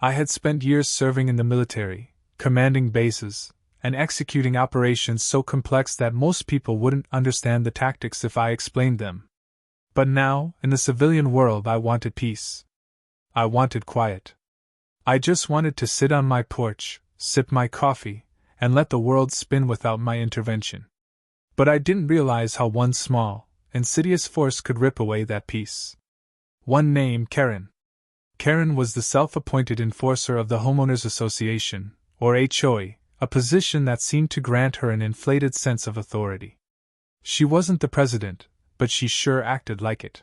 I had spent years serving in the military, commanding bases, and executing operations so complex that most people wouldn't understand the tactics if I explained them. But now, in the civilian world, I wanted peace. I wanted quiet. I just wanted to sit on my porch, sip my coffee, and let the world spin without my intervention. But I didn't realize how one small, insidious force could rip away that peace. One name: Karen. Karen was the self-appointed enforcer of the Homeowners Association, or HOA, a position that seemed to grant her an inflated sense of authority. She wasn't the president, but she sure acted like it.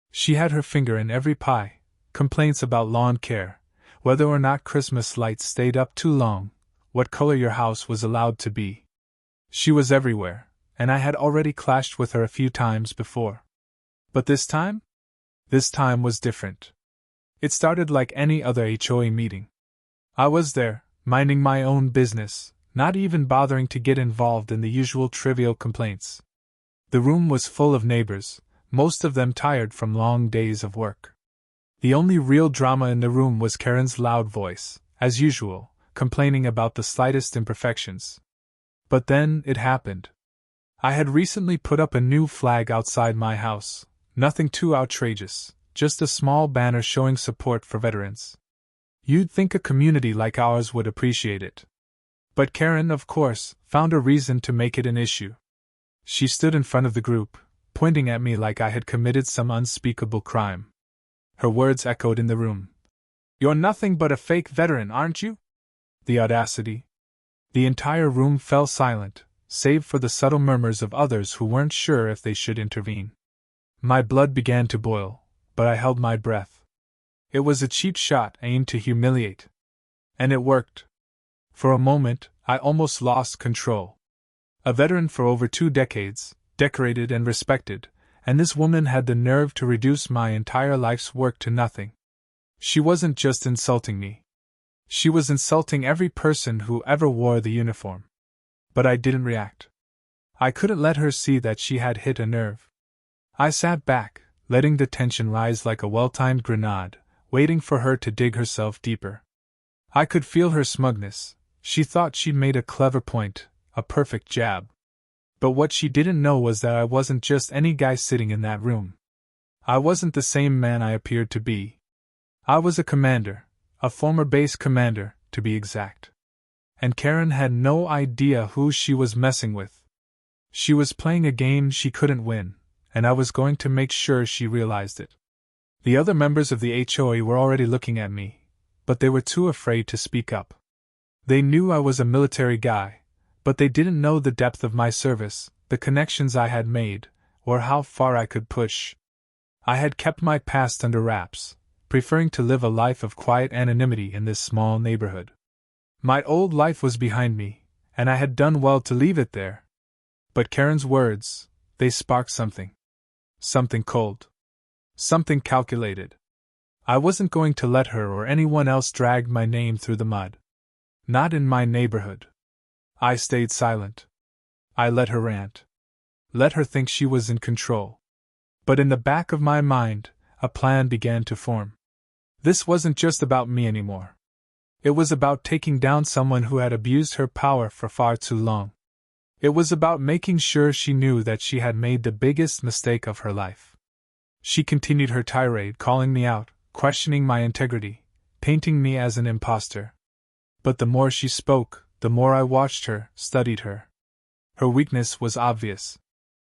She had her finger in every pie: complaints about lawn care, whether or not Christmas lights stayed up too long, what color your house was allowed to be. She was everywhere, and I had already clashed with her a few times before. But this time? This time was different. It started like any other HOA meeting. I was there, minding my own business, not even bothering to get involved in the usual trivial complaints. The room was full of neighbors, most of them tired from long days of work. The only real drama in the room was Karen's loud voice, as usual, complaining about the slightest imperfections. But then it happened. I had recently put up a new flag outside my house, nothing too outrageous, just a small banner showing support for veterans. You'd think a community like ours would appreciate it. But Karen, of course, found a reason to make it an issue. She stood in front of the group, pointing at me like I had committed some unspeakable crime. Her words echoed in the room. "You're nothing but a fake veteran, aren't you?" The audacity. The entire room fell silent, save for the subtle murmurs of others who weren't sure if they should intervene. My blood began to boil, but I held my breath. It was a cheap shot aimed to humiliate. And it worked. For a moment, I almost lost control. A veteran for over 2 decades, decorated and respected, and this woman had the nerve to reduce my entire life's work to nothing. She wasn't just insulting me. She was insulting every person who ever wore the uniform. But I didn't react. I couldn't let her see that she had hit a nerve. I sat back, letting the tension rise like a well-timed grenade, waiting for her to dig herself deeper. I could feel her smugness. She thought she'd made a clever point, a perfect jab. But what she didn't know was that I wasn't just any guy sitting in that room. I wasn't the same man I appeared to be. I was a commander, a former base commander, to be exact. And Karen had no idea who she was messing with. She was playing a game she couldn't win, and I was going to make sure she realized it. The other members of the HOA were already looking at me, but they were too afraid to speak up. They knew I was a military guy, but they didn't know the depth of my service, the connections I had made, or how far I could push. I had kept my past under wraps, preferring to live a life of quiet anonymity in this small neighborhood. My old life was behind me, and I had done well to leave it there. But Karen's words, they sparked something. Something cold. Something calculated. I wasn't going to let her or anyone else drag my name through the mud. Not in my neighborhood. I stayed silent. I let her rant. Let her think she was in control. But in the back of my mind, a plan began to form. This wasn't just about me anymore. It was about taking down someone who had abused her power for far too long. It was about making sure she knew that she had made the biggest mistake of her life. She continued her tirade, calling me out, questioning my integrity, painting me as an imposter. But the more she spoke, the more I watched her, studied her. Her weakness was obvious.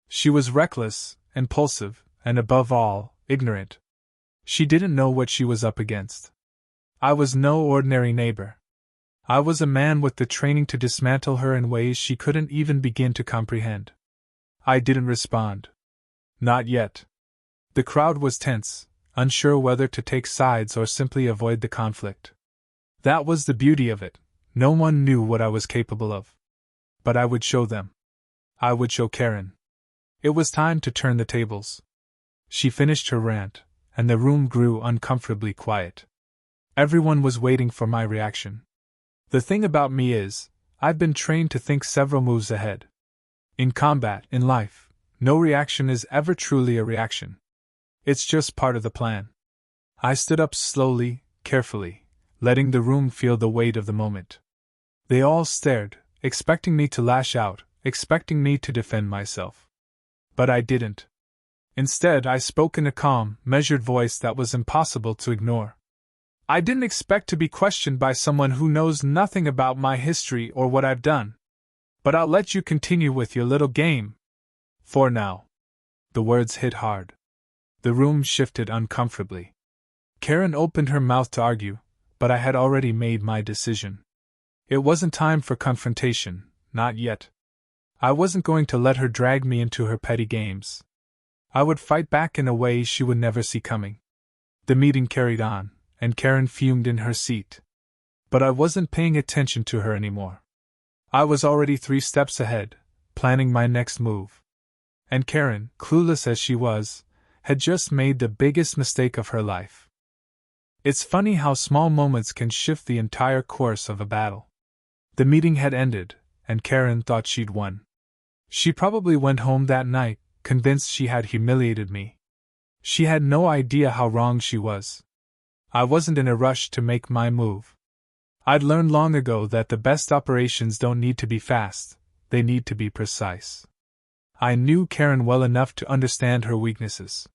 She was reckless, impulsive, and above all, ignorant. She didn't know what she was up against. I was no ordinary neighbor. I was a man with the training to dismantle her in ways she couldn't even begin to comprehend. I didn't respond. Not yet. The crowd was tense, unsure whether to take sides or simply avoid the conflict. That was the beauty of it. No one knew what I was capable of. But I would show them. I would show Karen. It was time to turn the tables. She finished her rant, and the room grew uncomfortably quiet. Everyone was waiting for my reaction. The thing about me is, I've been trained to think several moves ahead. In combat, in life, no reaction is ever truly a reaction. It's just part of the plan. I stood up slowly, carefully, letting the room feel the weight of the moment. They all stared, expecting me to lash out, expecting me to defend myself. But I didn't. Instead, I spoke in a calm, measured voice that was impossible to ignore. I didn't expect to be questioned by someone who knows nothing about my history or what I've done. But I'll let you continue with your little game. For now. The words hit hard. The room shifted uncomfortably. Karen opened her mouth to argue, but I had already made my decision. It wasn't time for confrontation, not yet. I wasn't going to let her drag me into her petty games. I would fight back in a way she would never see coming. The meeting carried on, and Karen fumed in her seat. But I wasn't paying attention to her anymore. I was already 3 steps ahead, planning my next move. And Karen, clueless as she was, had just made the biggest mistake of her life. It's funny how small moments can shift the entire course of a battle. The meeting had ended, and Karen thought she'd won. She probably went home that night, convinced she had humiliated me. She had no idea how wrong she was. I wasn't in a rush to make my move. I'd learned long ago that the best operations don't need to be fast, they need to be precise. I knew Karen well enough to understand her weaknesses.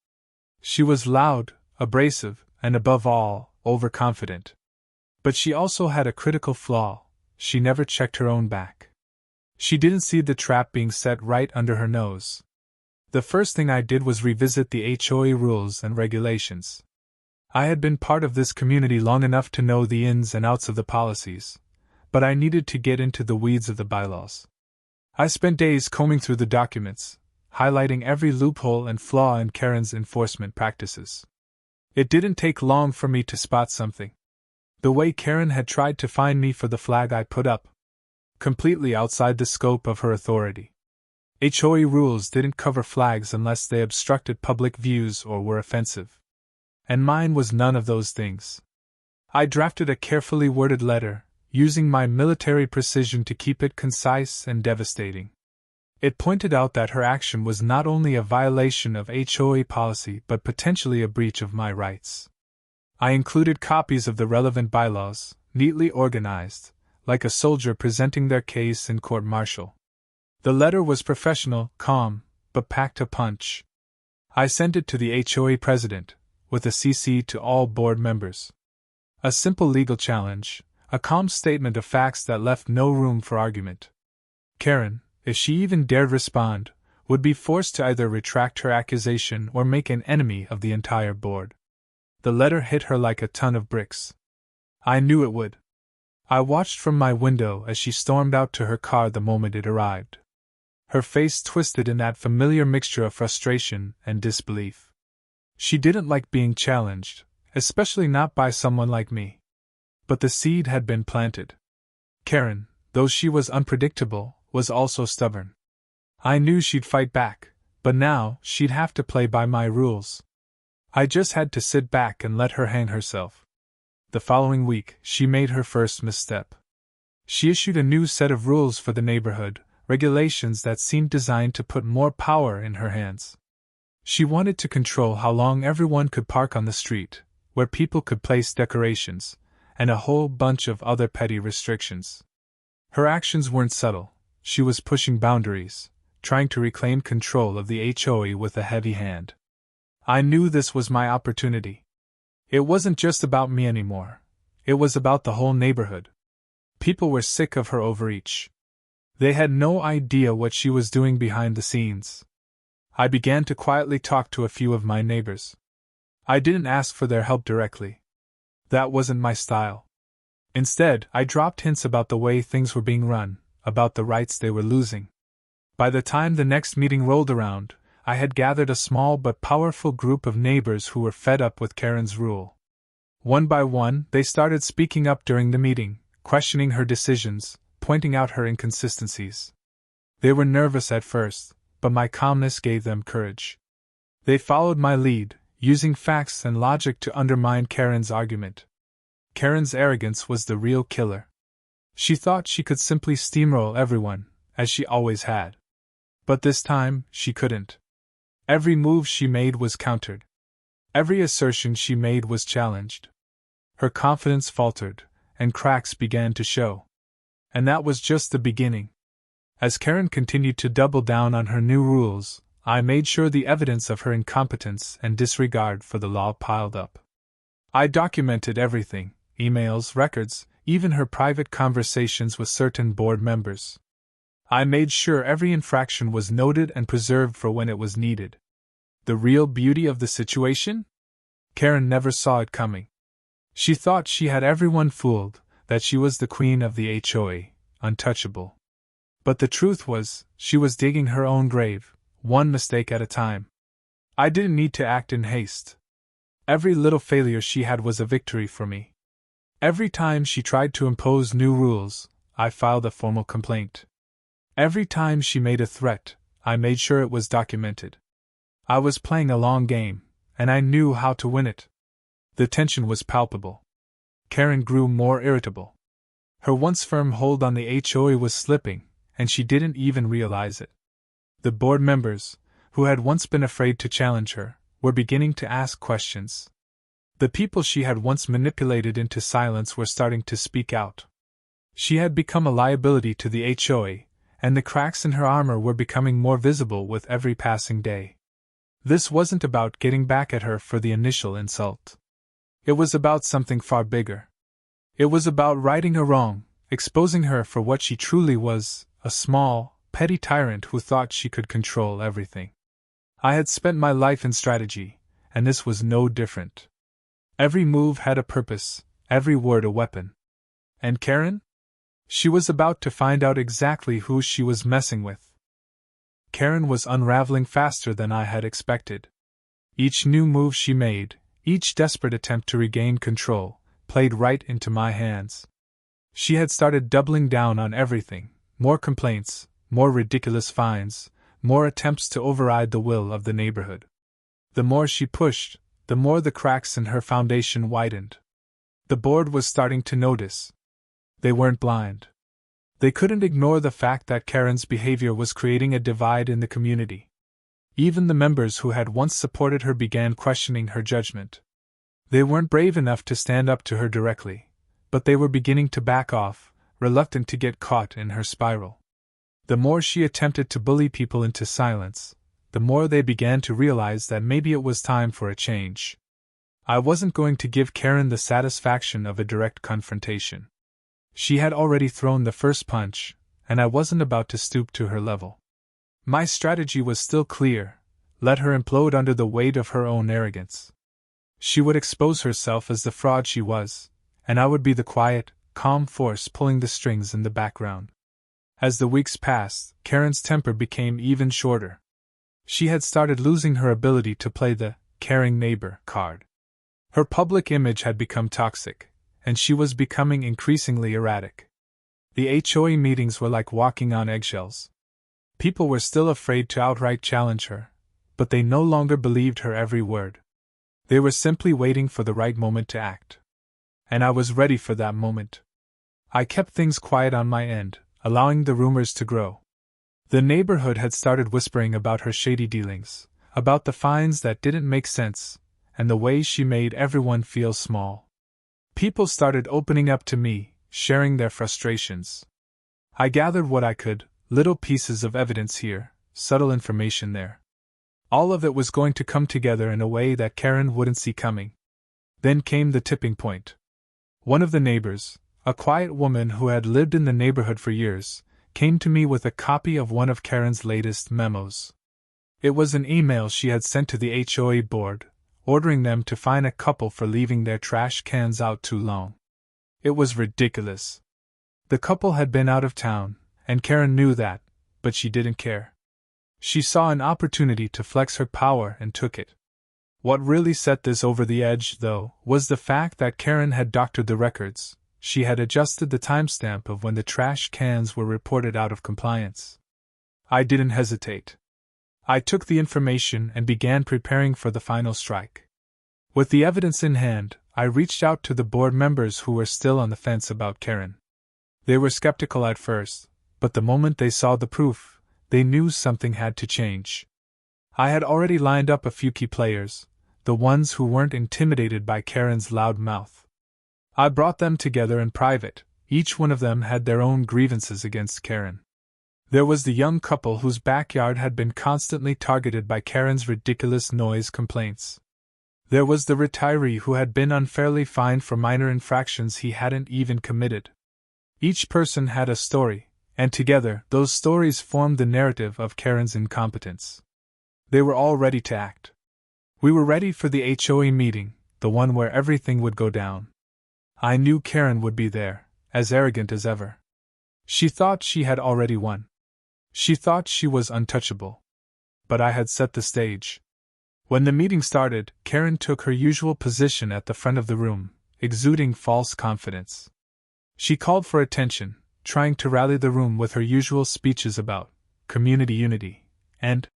She was loud, abrasive, and above all, overconfident. But she also had a critical flaw: she never checked her own back. She didn't see the trap being set right under her nose. The first thing I did was revisit the HOA rules and regulations. I had been part of this community long enough to know the ins and outs of the policies, but I needed to get into the weeds of the bylaws. I spent days combing through the documents, highlighting every loophole and flaw in Karen's enforcement practices. It didn't take long for me to spot something. The way Karen had tried to fine me for the flag I put up, completely outside the scope of her authority. HOA rules didn't cover flags unless they obstructed public views or were offensive. And mine was none of those things. I drafted a carefully worded letter, using my military precision to keep it concise and devastating. It pointed out that her action was not only a violation of HOA policy but potentially a breach of my rights. I included copies of the relevant bylaws, neatly organized, like a soldier presenting their case in court-martial. The letter was professional, calm, but packed a punch. I sent it to the HOA president, with a CC to all board members. A simple legal challenge, a calm statement of facts that left no room for argument. Karen, if she even dared respond, would be forced to either retract her accusation or make an enemy of the entire board. The letter hit her like a ton of bricks. I knew it would. I watched from my window as she stormed out to her car the moment it arrived. Her face twisted in that familiar mixture of frustration and disbelief. She didn't like being challenged, especially not by someone like me. But the seed had been planted. Karen, though she was unpredictable, was also stubborn. I knew she'd fight back, but now she'd have to play by my rules. I just had to sit back and let her hang herself. The following week, she made her first misstep. She issued a new set of rules for the neighborhood, regulations that seemed designed to put more power in her hands. She wanted to control how long everyone could park on the street, where people could place decorations, and a whole bunch of other petty restrictions. Her actions weren't subtle. She was pushing boundaries, trying to reclaim control of the HOA with a heavy hand. I knew this was my opportunity. It wasn't just about me anymore. It was about the whole neighborhood. People were sick of her overreach. They had no idea what she was doing behind the scenes. I began to quietly talk to a few of my neighbors. I didn't ask for their help directly. That wasn't my style. Instead, I dropped hints about the way things were being run, about the rights they were losing. By the time the next meeting rolled around, I had gathered a small but powerful group of neighbors who were fed up with Karen's rule. One by one, they started speaking up during the meeting, questioning her decisions, pointing out her inconsistencies. They were nervous at first, but my calmness gave them courage. They followed my lead, using facts and logic to undermine Karen's argument. Karen's arrogance was the real killer. She thought she could simply steamroll everyone, as she always had. But this time, she couldn't. Every move she made was countered. Every assertion she made was challenged. Her confidence faltered, and cracks began to show. And that was just the beginning. As Karen continued to double down on her new rules, I made sure the evidence of her incompetence and disregard for the law piled up. I documented everything: emails, records, even her private conversations with certain board members. I made sure every infraction was noted and preserved for when it was needed. The real beauty of the situation? Karen never saw it coming. She thought she had everyone fooled, that she was the queen of the HOA, untouchable. But the truth was, she was digging her own grave, one mistake at a time. I didn't need to act in haste. Every little failure she had was a victory for me. Every time she tried to impose new rules, I filed a formal complaint. Every time she made a threat, I made sure it was documented. I was playing a long game, and I knew how to win it. The tension was palpable. Karen grew more irritable. Her once firm hold on the HOA was slipping, and she didn't even realize it. The board members, who had once been afraid to challenge her, were beginning to ask questions. The people she had once manipulated into silence were starting to speak out. She had become a liability to the HOA, and the cracks in her armor were becoming more visible with every passing day. This wasn't about getting back at her for the initial insult. It was about something far bigger. It was about righting her wrong, exposing her for what she truly was, a small, petty tyrant who thought she could control everything. I had spent my life in strategy, and this was no different. Every move had a purpose, every word a weapon. And Karen? She was about to find out exactly who she was messing with. Karen was unraveling faster than I had expected. Each new move she made, each desperate attempt to regain control, played right into my hands. She had started doubling down on everything: more complaints, more ridiculous fines, more attempts to override the will of the neighborhood. The more she pushed, the more the cracks in her foundation widened. The board was starting to notice. They weren't blind. They couldn't ignore the fact that Karen's behavior was creating a divide in the community. Even the members who had once supported her began questioning her judgment. They weren't brave enough to stand up to her directly, but they were beginning to back off, reluctant to get caught in her spiral. The more she attempted to bully people into silence, the more they began to realize that maybe it was time for a change. I wasn't going to give Karen the satisfaction of a direct confrontation. She had already thrown the first punch, and I wasn't about to stoop to her level. My strategy was still clear: let her implode under the weight of her own arrogance. She would expose herself as the fraud she was, and I would be the quiet, calm force pulling the strings in the background. As the weeks passed, Karen's temper became even shorter. She had started losing her ability to play the caring neighbor card. Her public image had become toxic, and she was becoming increasingly erratic. The HOA meetings were like walking on eggshells. People were still afraid to outright challenge her, but they no longer believed her every word. They were simply waiting for the right moment to act. And I was ready for that moment. I kept things quiet on my end, allowing the rumors to grow. The neighborhood had started whispering about her shady dealings, about the fines that didn't make sense, and the way she made everyone feel small. People started opening up to me, sharing their frustrations. I gathered what I could, little pieces of evidence here, subtle information there. All of it was going to come together in a way that Karen wouldn't see coming. Then came the tipping point. One of the neighbors, a quiet woman who had lived in the neighborhood for years, came to me with a copy of one of Karen's latest memos. It was an email she had sent to the HOA board, ordering them to fine a couple for leaving their trash cans out too long. It was ridiculous. The couple had been out of town, and Karen knew that, but she didn't care. She saw an opportunity to flex her power and took it. What really set this over the edge, though, was the fact that Karen had doctored the records. She had adjusted the timestamp of when the trash cans were reported out of compliance. I didn't hesitate. I took the information and began preparing for the final strike. With the evidence in hand, I reached out to the board members who were still on the fence about Karen. They were skeptical at first, but the moment they saw the proof, they knew something had to change. I had already lined up a few key players, the ones who weren't intimidated by Karen's loud mouth. I brought them together in private. Each one of them had their own grievances against Karen. There was the young couple whose backyard had been constantly targeted by Karen's ridiculous noise complaints. There was the retiree who had been unfairly fined for minor infractions he hadn't even committed. Each person had a story, and together those stories formed the narrative of Karen's incompetence. They were all ready to act. We were ready for the HOA meeting, the one where everything would go down. I knew Karen would be there, as arrogant as ever. She thought she had already won. She thought she was untouchable. But I had set the stage. When the meeting started, Karen took her usual position at the front of the room, exuding false confidence. She called for attention, trying to rally the room with her usual speeches about community unity and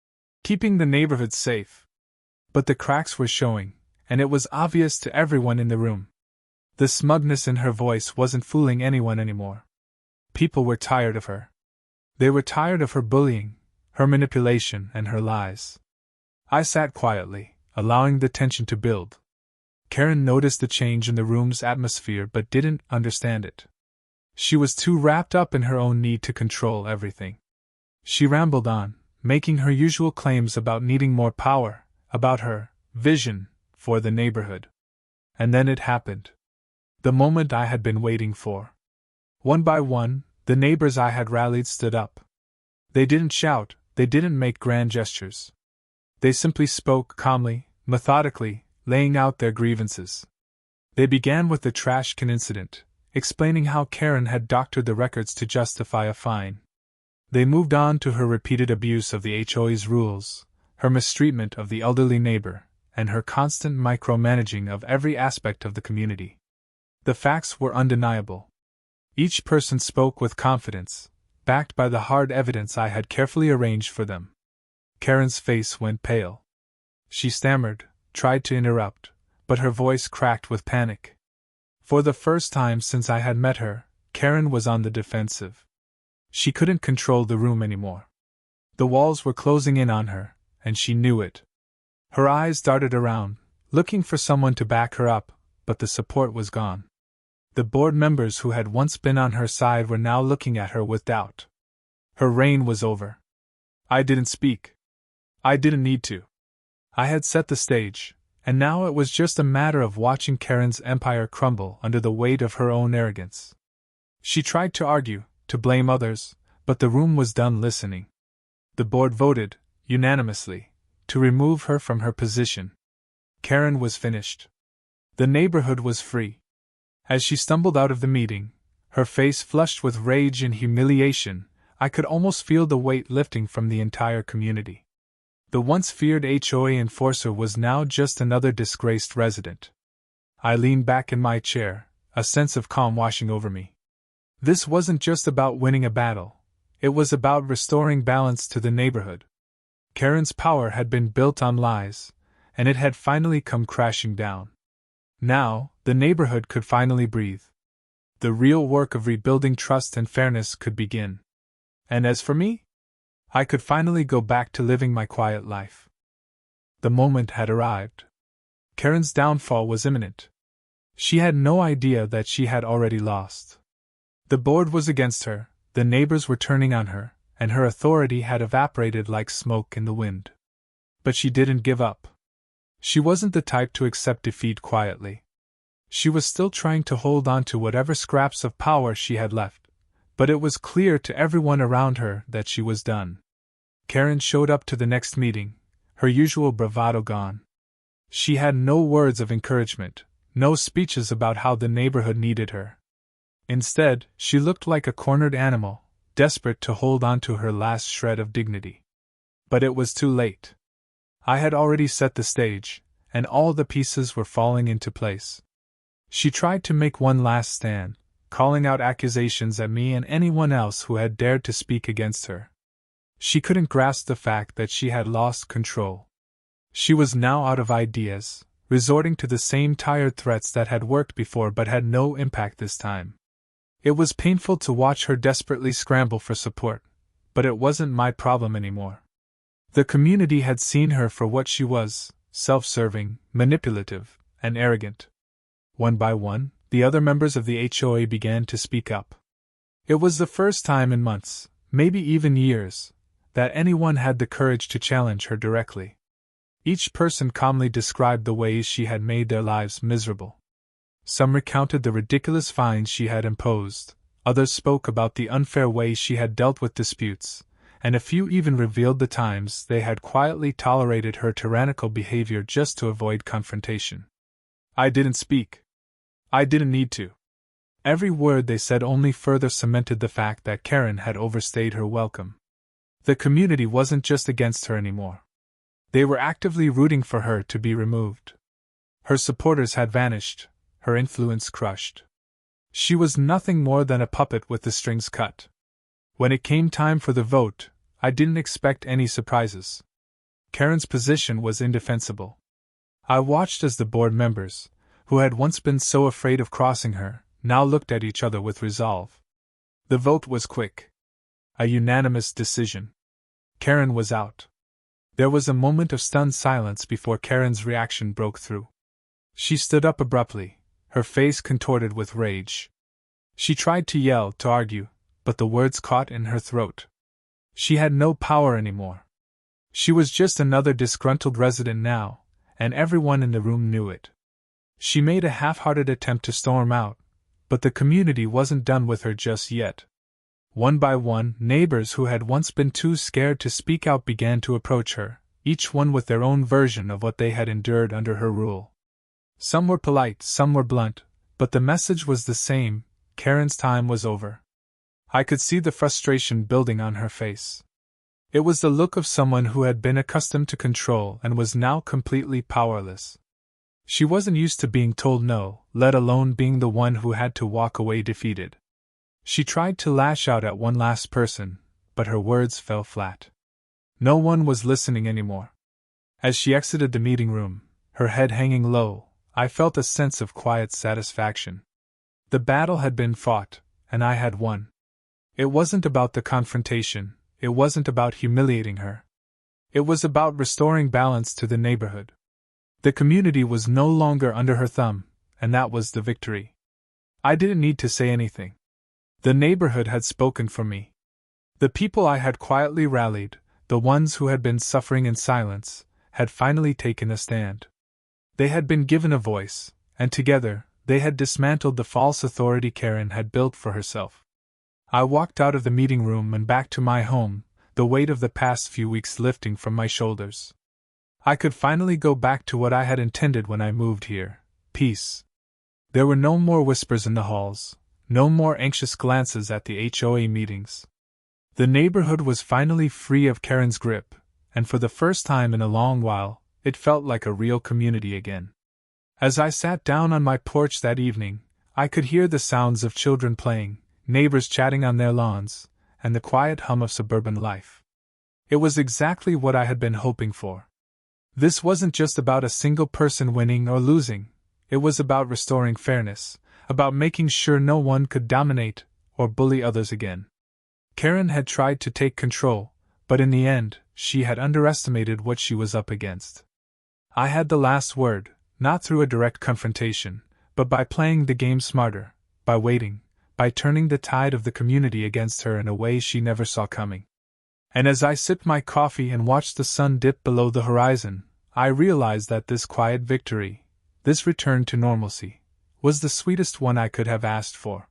keeping the neighborhood safe. But the cracks were showing, and it was obvious to everyone in the room. The smugness in her voice wasn't fooling anyone anymore. People were tired of her. They were tired of her bullying, her manipulation, and her lies. I sat quietly, allowing the tension to build. Karen noticed the change in the room's atmosphere but didn't understand it. She was too wrapped up in her own need to control everything. She rambled on, making her usual claims about needing more power, about her vision for the neighborhood. And then it happened. The moment I had been waiting for. One by one, the neighbors I had rallied stood up. They didn't shout, they didn't make grand gestures. They simply spoke calmly, methodically, laying out their grievances. They began with the trash can incident, explaining how Karen had doctored the records to justify a fine. They moved on to her repeated abuse of the HOA's rules, her mistreatment of the elderly neighbor, and her constant micromanaging of every aspect of the community. The facts were undeniable. Each person spoke with confidence, backed by the hard evidence I had carefully arranged for them. Karen's face went pale. She stammered, tried to interrupt, but her voice cracked with panic. For the first time since I had met her, Karen was on the defensive. She couldn't control the room anymore. The walls were closing in on her, and she knew it. Her eyes darted around, looking for someone to back her up, but the support was gone. The board members who had once been on her side were now looking at her with doubt. Her reign was over. I didn't speak. I didn't need to. I had set the stage, and now it was just a matter of watching Karen's empire crumble under the weight of her own arrogance. She tried to argue, to blame others, but the room was done listening. The board voted, unanimously, to remove her from her position. Karen was finished. The neighborhood was free. As she stumbled out of the meeting, her face flushed with rage and humiliation, I could almost feel the weight lifting from the entire community. The once feared HOA enforcer was now just another disgraced resident. I leaned back in my chair, a sense of calm washing over me. This wasn't just about winning a battle, it was about restoring balance to the neighborhood. Karen's power had been built on lies, and it had finally come crashing down. Now, the neighborhood could finally breathe. The real work of rebuilding trust and fairness could begin. And as for me, I could finally go back to living my quiet life. The moment had arrived. Karen's downfall was imminent. She had no idea that she had already lost. The board was against her, the neighbors were turning on her, and her authority had evaporated like smoke in the wind. But she didn't give up. She wasn't the type to accept defeat quietly. She was still trying to hold on to whatever scraps of power she had left, but it was clear to everyone around her that she was done. Karen showed up to the next meeting, her usual bravado gone. She had no words of encouragement, no speeches about how the neighborhood needed her. Instead, she looked like a cornered animal, desperate to hold on to her last shred of dignity. But it was too late. I had already set the stage, and all the pieces were falling into place. She tried to make one last stand, calling out accusations at me and anyone else who had dared to speak against her. She couldn't grasp the fact that she had lost control. She was now out of ideas, resorting to the same tired threats that had worked before but had no impact this time. It was painful to watch her desperately scramble for support, but it wasn't my problem anymore. The community had seen her for what she was, self-serving, manipulative, and arrogant. One by one, The other members of the HOA began to speak up. It was the first time in months, maybe even years, that anyone had the courage to challenge her directly. Each person calmly described the ways she had made their lives miserable. Some recounted the ridiculous fines she had imposed, others spoke about the unfair way she had dealt with disputes, and a few even revealed the times they had quietly tolerated her tyrannical behavior just to avoid confrontation. I didn't speak. I didn't need to. Every word they said only further cemented the fact that Karen had overstayed her welcome. The community wasn't just against her anymore. They were actively rooting for her to be removed. Her supporters had vanished, her influence crushed. She was nothing more than a puppet with the strings cut. When it came time for the vote, I didn't expect any surprises. Karen's position was indefensible. I watched as the board members, who had once been so afraid of crossing her, now looked at each other with resolve. The vote was quick. A unanimous decision. Karen was out. There was a moment of stunned silence before Karen's reaction broke through. She stood up abruptly, her face contorted with rage. She tried to yell, to argue, but the words caught in her throat. She had no power anymore. She was just another disgruntled resident now, and everyone in the room knew it. She made a half-hearted attempt to storm out, but the community wasn't done with her just yet. One by one, neighbors who had once been too scared to speak out began to approach her, each one with their own version of what they had endured under her rule. Some were polite, some were blunt, but the message was the same: Karen's time was over. I could see the frustration building on her face. It was the look of someone who had been accustomed to control and was now completely powerless. She wasn't used to being told no, let alone being the one who had to walk away defeated. She tried to lash out at one last person, but her words fell flat. No one was listening anymore. As she exited the meeting room, her head hanging low, I felt a sense of quiet satisfaction. The battle had been fought, and I had won. It wasn't about the confrontation, it wasn't about humiliating her. It was about restoring balance to the neighborhood. The community was no longer under her thumb, and that was the victory. I didn't need to say anything. The neighborhood had spoken for me. The people I had quietly rallied, the ones who had been suffering in silence, had finally taken a stand. They had been given a voice, and together, they had dismantled the false authority Karen had built for herself. I walked out of the meeting room and back to my home, the weight of the past few weeks lifting from my shoulders. I could finally go back to what I had intended when I moved here: peace. There were no more whispers in the halls, no more anxious glances at the HOA meetings. The neighborhood was finally free of Karen's grip, and for the first time in a long while, it felt like a real community again. As I sat down on my porch that evening, I could hear the sounds of children playing, neighbors chatting on their lawns, and the quiet hum of suburban life. It was exactly what I had been hoping for. This wasn't just about a single person winning or losing, it was about restoring fairness, about making sure no one could dominate or bully others again. Karen had tried to take control, but in the end, she had underestimated what she was up against. I had the last word, not through a direct confrontation, but by playing the game smarter, by waiting, by turning the tide of the community against her in a way she never saw coming. And as I sipped my coffee and watched the sun dip below the horizon, I realized that this quiet victory, this return to normalcy, was the sweetest one I could have asked for.